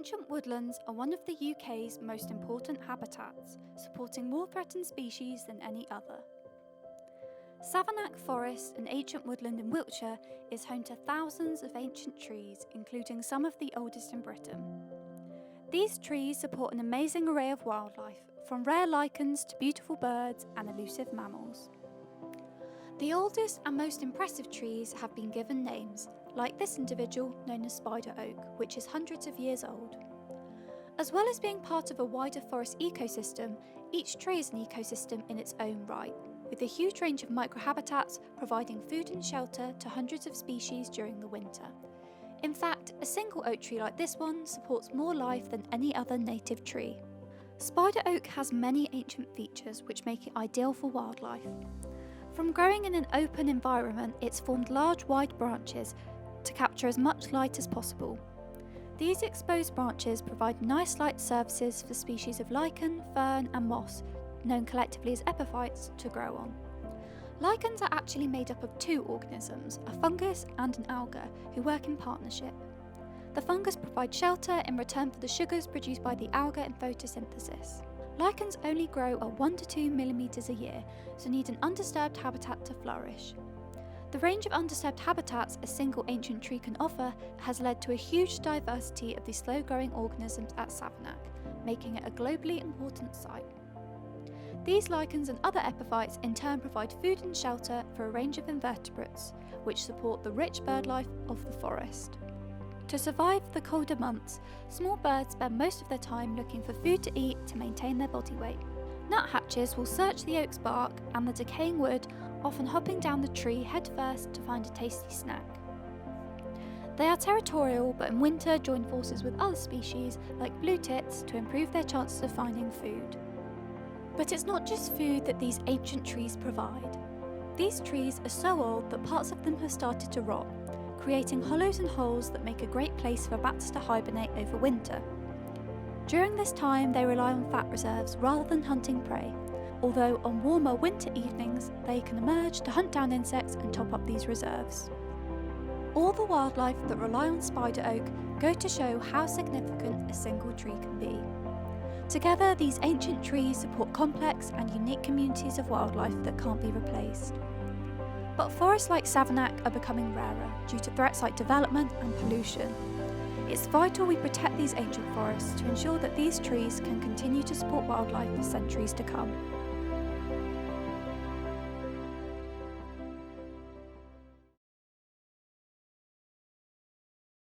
Ancient woodlands are one of the UK's most important habitats, supporting more threatened species than any other. Savernake Forest, an ancient woodland in Wiltshire, is home to thousands of ancient trees, including some of the oldest in Britain. These trees support an amazing array of wildlife, from rare lichens to beautiful birds and elusive mammals. The oldest and most impressive trees have been given names, like this individual known as spider oak, which is hundreds of years old. As well as being part of a wider forest ecosystem, each tree is an ecosystem in its own right, with a huge range of microhabitats providing food and shelter to hundreds of species during the winter. In fact, a single oak tree like this one supports more life than any other native tree. Spider oak has many ancient features which make it ideal for wildlife. From growing in an open environment, it's formed large wide branches to capture as much light as possible. These exposed branches provide nice light surfaces for species of lichen, fern and moss, known collectively as epiphytes, to grow on. Lichens are actually made up of two organisms, a fungus and an alga, who work in partnership. The fungus provides shelter in return for the sugars produced by the alga in photosynthesis. Lichens only grow at 1 to 2 millimeters a year, so need an undisturbed habitat to flourish. The range of undisturbed habitats a single ancient tree can offer has led to a huge diversity of these slow-growing organisms at Savernake, making it a globally important site. These lichens and other epiphytes in turn provide food and shelter for a range of invertebrates, which support the rich bird life of the forest. To survive the colder months, small birds spend most of their time looking for food to eat to maintain their body weight. Nuthatches will search the oak's bark and the decaying wood, often hopping down the tree headfirst to find a tasty snack. They are territorial, but in winter join forces with other species like blue tits to improve their chances of finding food. But it's not just food that these ancient trees provide. These trees are so old that parts of them have started to rot, creating hollows and holes that make a great place for bats to hibernate over winter. During this time, they rely on fat reserves rather than hunting prey, although on warmer winter evenings, they can emerge to hunt down insects and top up these reserves. All the wildlife that rely on spider oak go to show how significant a single tree can be. Together, these ancient trees support complex and unique communities of wildlife that can't be replaced. But forests like Savernake are becoming rarer due to threats like development and pollution. It's vital we protect these ancient forests to ensure that these trees can continue to support wildlife for centuries to come.